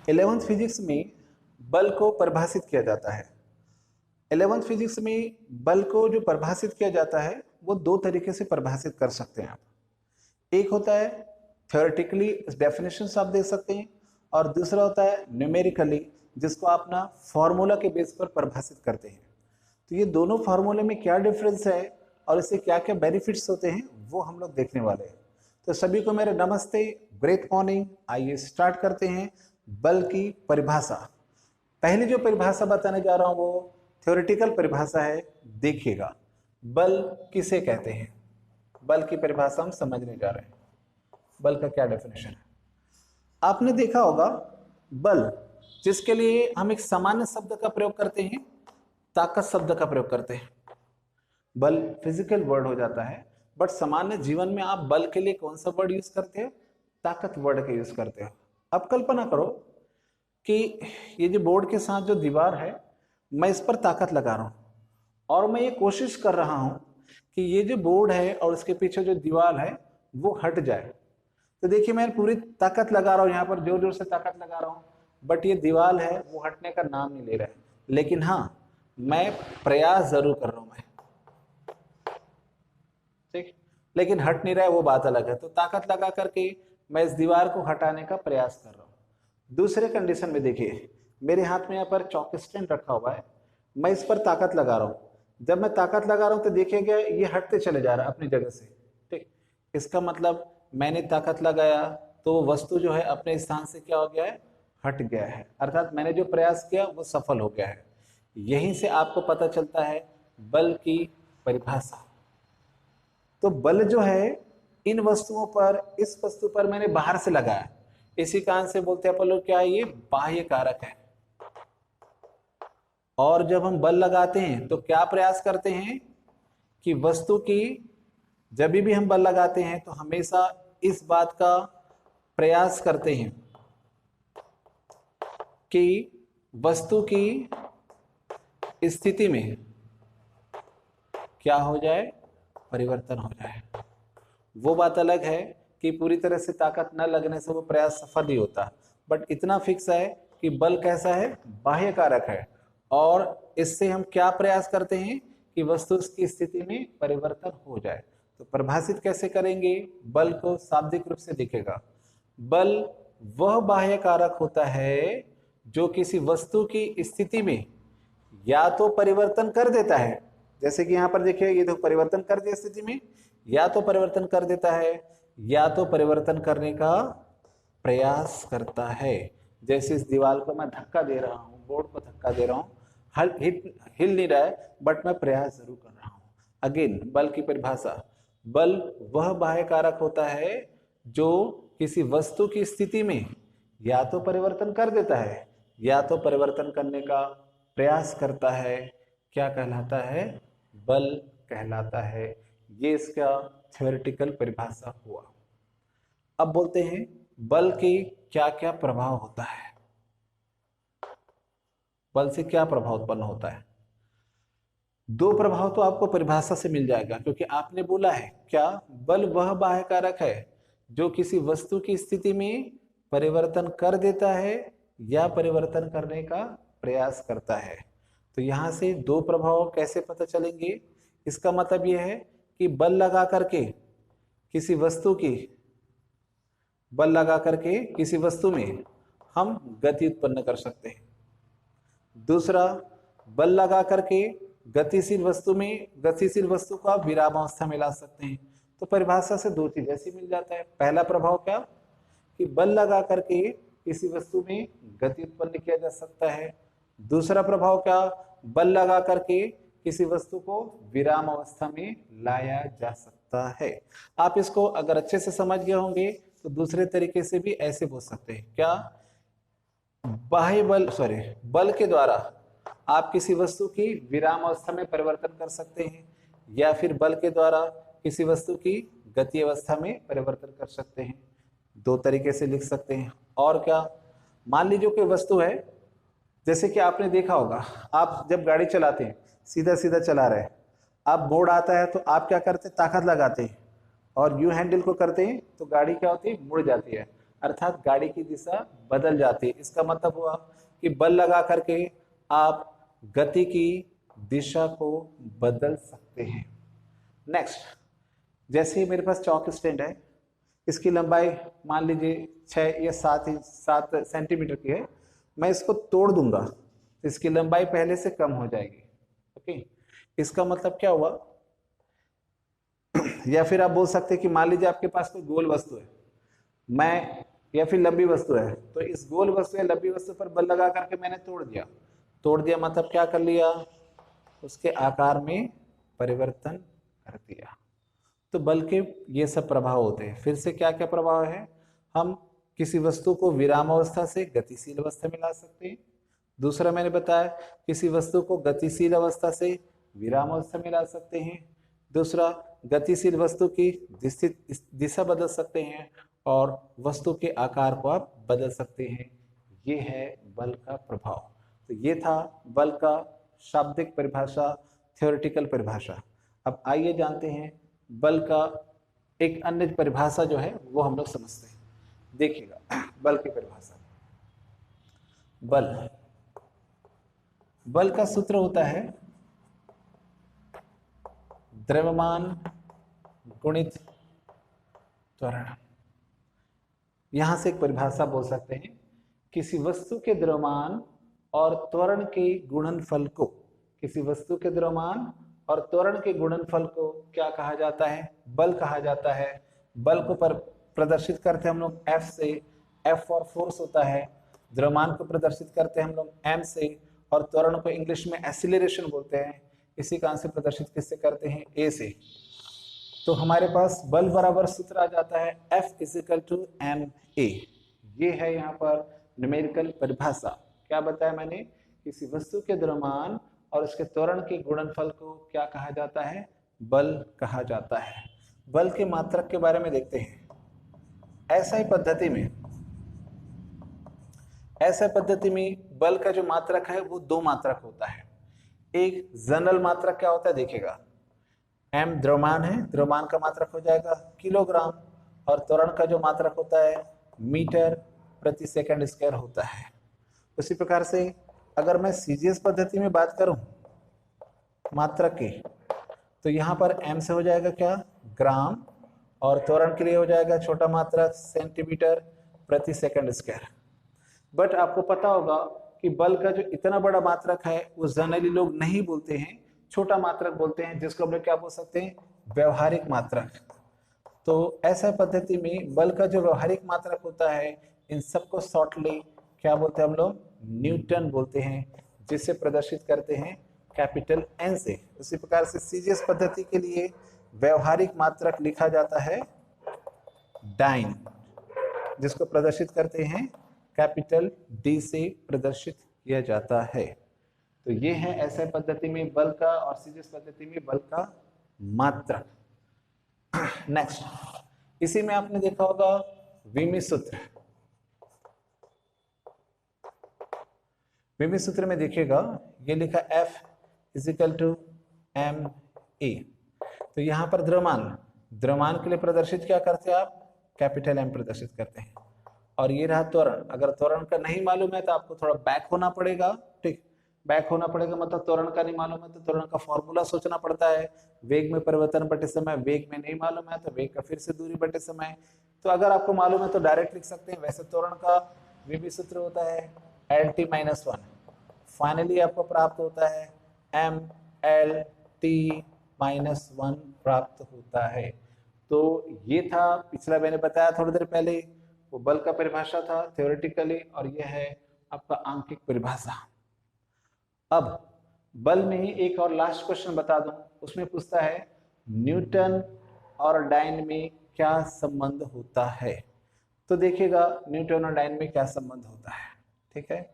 11th physics में बल को परिभाषित किया जाता है। 11th फिजिक्स में बल को जो परिभाषित किया जाता है वो दो तरीके से परिभाषित कर सकते हैं आप। एक होता है थ्योरेटिकली डेफिनेशंस आप दे सकते हैं, और दूसरा होता है न्यूमेरिकली, जिसको आप ना फॉर्मूला के बेस पर परिभाषित करते हैं। तो ये दोनों फार्मूले में क्या डिफरेंस है और इससे क्या क्या बेनिफिट्स होते हैं वो हम लोग देखने वाले हैं। तो सभी को मेरे नमस्ते, ग्रेट मॉर्निंग। आइए स्टार्ट करते हैं बल की परिभाषा। पहली जो परिभाषा बताने जा रहा हूं वो थ्योरेटिकल परिभाषा है। देखिएगा बल किसे कहते हैं, बल की परिभाषा हम समझने जा रहे हैं। बल का क्या डेफिनेशन है। आपने देखा होगा बल, जिसके लिए हम एक सामान्य शब्द का प्रयोग करते हैं, ताकत शब्द का प्रयोग करते हैं। बल फिजिकल वर्ड हो जाता है, बट सामान्य जीवन में आप बल के लिए कौन सा वर्ड यूज करते हो? ताकत वर्ड का यूज करते हो। अब कल्पना करो कि ये जो बोर्ड के साथ जो दीवार है, मैं इस पर ताकत लगा रहा हूं और मैं ये कोशिश कर रहा हूं कि ये जो बोर्ड है और उसके पीछे जो दीवार है वो हट जाए। तो देखिए मैं पूरी ताकत लगा रहा हूं, यहाँ पर जोर जोर से ताकत लगा रहा हूं, बट ये दीवार है वो हटने का नाम नहीं ले रहा है। लेकिन हाँ, मैं प्रयास जरूर कर रहा हूं मैं, ठीक, लेकिन हट नहीं रहा है वो बात अलग है। तो ताकत लगा करके मैं इस दीवार को हटाने का प्रयास कर रहा हूं। दूसरे कंडीशन में देखिए, मेरे हाथ में यहाँ पर चॉक स्टैंड रखा हुआ है, मैं इस पर ताकत लगा रहा हूं। जब मैं ताकत लगा रहा हूं तो देखिएगा ये हटते चले जा रहा है अपनी जगह से, ठीक। इसका मतलब मैंने ताकत लगाया तो वस्तु जो है अपने स्थान से क्या हो गया है? हट गया है, अर्थात मैंने जो प्रयास किया वो सफल हो गया है। यहीं से आपको पता चलता है बल की परिभाषा। तो बल जो है इन वस्तुओं पर, इस वस्तु पर मैंने बाहर से लगाया, इसी कारण से बोलते हैं अपन लोग क्या है, ये बाह्य कारक है। और जब हम बल लगाते हैं तो क्या प्रयास करते हैं कि वस्तु की, जब भी हम बल लगाते हैं तो हमेशा इस बात का प्रयास करते हैं कि वस्तु की स्थिति में क्या हो जाए? परिवर्तन हो जाए। वो बात अलग है कि पूरी तरह से ताकत न लगने से वो प्रयास सफल नहीं होता, बट इतना फिक्स है कि बल कैसा है? बाह्य कारक है, और इससे हम क्या प्रयास करते हैं कि वस्तु की स्थिति में परिवर्तन हो जाए। तो परिभाषित कैसे करेंगे बल को? शाब्दिक रूप से दिखेगा, बल वह बाह्य कारक होता है जो किसी वस्तु की स्थिति में या तो परिवर्तन कर देता है, जैसे कि यहाँ पर देखिए ये तो परिवर्तन कर दिया स्थिति में, या तो परिवर्तन कर देता है या तो परिवर्तन करने का प्रयास करता है। जैसे इस दीवार को मैं धक्का दे रहा हूँ, बोर्ड को धक्का दे रहा हूँ, हिल नहीं रहा है, बट मैं प्रयास जरूर कर रहा हूँ। अगेन बल की परिभाषा, बल वह बाह्य कारक होता है जो किसी वस्तु की स्थिति में या तो परिवर्तन कर देता है या तो परिवर्तन करने का प्रयास करता है। क्या कहलाता है? बल कहलाता है। ये इसका थ्योरेटिकल परिभाषा हुआ। अब बोलते हैं बल के क्या क्या प्रभाव होता है, बल से क्या प्रभाव उत्पन्न होता है। दो प्रभाव तो आपको परिभाषा से मिल जाएगा, क्योंकि आपने बोला है क्या? बल वह बाह्य कारक है जो किसी वस्तु की स्थिति में परिवर्तन कर देता है या परिवर्तन करने का प्रयास करता है। तो यहां से दो प्रभाव कैसे पता चलेंगे? इसका मतलब यह है कि बल लगा करके किसी वस्तु की, बल लगा करके किसी वस्तु में हम गति उत्पन्न कर सकते हैं। दूसरा, बल लगा करके गतिशील वस्तु में, गतिशील वस्तु को आप विरामावस्था में ला सकते हैं। तो परिभाषा से दो चीज ऐसी मिल जाता है। पहला प्रभाव क्या? कि बल लगा करके किसी वस्तु में गति उत्पन्न किया जा सकता है। दूसरा प्रभाव क्या? बल लगा करके किसी वस्तु को विराम अवस्था में लाया जा सकता है। आप इसको अगर अच्छे से समझ गए होंगे तो दूसरे तरीके से भी ऐसे बोल सकते हैं। क्या? बाह्य बल, बल के द्वारा आप किसी वस्तु की विराम अवस्था में परिवर्तन कर सकते हैं, या फिर बल के द्वारा किसी वस्तु की गति अवस्था में परिवर्तन कर सकते हैं। दो तरीके से लिख सकते हैं। और क्या? मान लीजिए कोई वस्तु है, जैसे कि आपने देखा होगा, आप जब गाड़ी चलाते हैं सीधा सीधा चला रहे हैं, आप मोड़ आता है तो आप क्या करते हैं? ताकत लगाते हैं और यू हैंडल को करते हैं तो गाड़ी क्या होती है? मुड़ जाती है। अर्थात गाड़ी की दिशा बदल जाती है। इसका मतलब हुआ कि बल लगा करके आप गति की दिशा को बदल सकते हैं। नेक्स्ट, जैसे ही मेरे पास चौक स्टैंड है, इसकी लंबाई मान लीजिए 6 या 7 सेंटीमीटर की है, मैं इसको तोड़ दूंगा तो इसकी लंबाई पहले से कम हो जाएगी। ओके, इसका मतलब क्या हुआ या फिर आप बोल सकते हैं कि मान लीजिए आपके पास कोई गोल वस्तु है, मैं या फिर लंबी वस्तु है, तो इस गोल वस्तु या लंबी वस्तु पर बल लगा करके मैंने तोड़ दिया मतलब क्या कर लिया, उसके आकार में परिवर्तन कर दिया। तो बल के ये सब प्रभाव होते हैं। फिर से क्या क्या प्रभाव है, हम किसी वस्तु को विराम अवस्था से गतिशील अवस्था में ला सकते हैं। दूसरा मैंने बताया किसी वस्तु को गतिशील अवस्था से विराम अवस्था में ला सकते हैं। दूसरा, गतिशील वस्तु की दिशा बदल सकते हैं और वस्तु के आकार को आप बदल सकते हैं। ये है बल का प्रभाव। तो ये था बल का शाब्दिक परिभाषा, थ्योरेटिकल परिभाषा। अब आइए जानते हैं बल का एक अन्य परिभाषा जो है वो हम लोग समझते हैं। देखिएगा बल की परिभाषा, बल का सूत्र होता है द्रव्यमान गुणित त्वरण। यहां से एक परिभाषा बोल सकते हैं, किसी वस्तु के द्रव्यमान और त्वरण के गुणनफल को, किसी वस्तु के द्रव्यमान और त्वरण के गुणनफल को क्या कहा जाता है, बल कहा जाता है। बल को प्रदर्शित करते हैं हम लोग F से, F फॉर फोर्स होता है। द्रव्यमान को प्रदर्शित करते हैं हम लोग M से, और त्वरण को इंग्लिश में एक्सीलरेशन बोलते हैं। इसी कारण से प्रदर्शित किससे करते हैं, A से। तो हमारे पास बल बराबर सूत्र आ जाता है F = ma। ये है यहाँ पर न्यूमेरिकल परिभाषा। क्या बताया मैंने, किसी वस्तु के द्रव्यमान और उसके त्वरण के गुणनफल को क्या कहा जाता है, बल कहा जाता है। बल के मात्रक के बारे में देखते हैं। ऐसा पद्धति में बल का जो मात्रक है वो दो मात्रक होता है। एक जनरल मात्रक क्या होता है, देखिएगा m द्रव्यमान है, द्रव्यमान का मात्रक हो जाएगा किलोग्राम, और त्वरण का जो मात्रक होता है मीटर प्रति सेकंड स्क्वायर होता है। उसी प्रकार से अगर मैं सीजीएस पद्धति में बात करूं मात्रक की, तो यहाँ पर m से हो जाएगा क्या, ग्राम, और त्वरण के लिए हो जाएगा छोटा मात्रक सेंटीमीटर प्रति सेकंड स्क्वायर। बट आपको पता होगा कि बल का जो इतना बड़ा मात्रक है वो जनरली लोग नहीं बोलते हैं, छोटा मात्रक बोलते हैं, जिसको हम लोग क्या बोल सकते हैं, व्यवहारिक मात्रक। तो ऐसा पद्धति में बल का जो व्यवहारिक मात्रक होता है, इन सबको शॉर्टली क्या बोलते हैं हम लोग, न्यूटन बोलते हैं, जिसे प्रदर्शित करते हैं कैपिटल N से। उसी प्रकार से सीजीएस पद्धति के लिए व्यवहारिक मात्रक लिखा जाता है डाइन, जिसको प्रदर्शित करते हैं कैपिटल D से प्रदर्शित किया जाता है। तो ये है ऐसे पद्धति में बल का, और सीजीएस पद्धति में बल का मात्रक। नेक्स्ट, इसी में आपने देखा होगा विमी सूत्र। विमी सूत्र में देखिएगा ये लिखा F = ma। तो यहाँ पर द्रव्यमान के लिए प्रदर्शित क्या करते हैं आप, कैपिटल M प्रदर्शित करते हैं। और ये रहा त्वरण। अगर त्वरण का नहीं मालूम है तो आपको थोड़ा बैक होना पड़ेगा। ठीक, बैक होना पड़ेगा मतलब त्वरण का नहीं मालूम है तो त्वरण का फॉर्मूला सोचना पड़ता है। वेग में परिवर्तन बटे समय, वेग में नहीं मालूम है तो वेग का फिर से दूरी बटे समय। तो अगर आपको मालूम है तो डायरेक्ट लिख सकते हैं। वैसे त्वरण का विभि सूत्र होता है LT-1। फाइनली आपको प्राप्त होता है MLT-1 प्राप्त होता है। तो ये था, पिछला मैंने बताया थोड़ी देर पहले, वो बल का परिभाषा था थ्योरेटिकली, और यह है आपका आंकिक परिभाषा। अब बल में ही एक और लास्ट क्वेश्चन बता दूं, उसमें पूछता है न्यूटन और डाइन में क्या संबंध होता है। तो देखिएगा न्यूटन और डाइन में क्या संबंध होता है। ठीक है,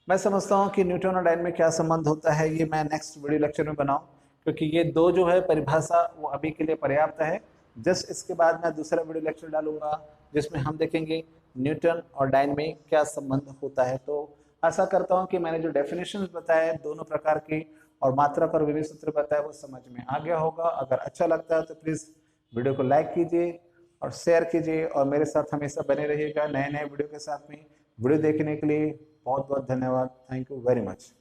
मैं समझता हूं कि न्यूटन और डाइन में क्या संबंध होता है ये मैं नेक्स्ट वीडियो लेक्चर में बनाऊं, क्योंकि ये दो जो है परिभाषा वो अभी के लिए पर्याप्त है। जस्ट इसके बाद मैं दूसरा वीडियो लेक्चर डालूंगा जिसमें हम देखेंगे न्यूटन और डाइन में क्या संबंध होता है। तो आशा करता हूं कि मैंने जो डेफिनेशंस बताए दोनों प्रकार के और मात्रक और विभेद सूत्र बताया वो समझ में आ गया होगा। अगर अच्छा लगता है तो प्लीज वीडियो को लाइक कीजिए और शेयर कीजिए और मेरे साथ हमेशा बने रहिएगा नए नए वीडियो के साथ में। वीडियो देखने के लिए बहुत बहुत धन्यवाद। Thank you very much.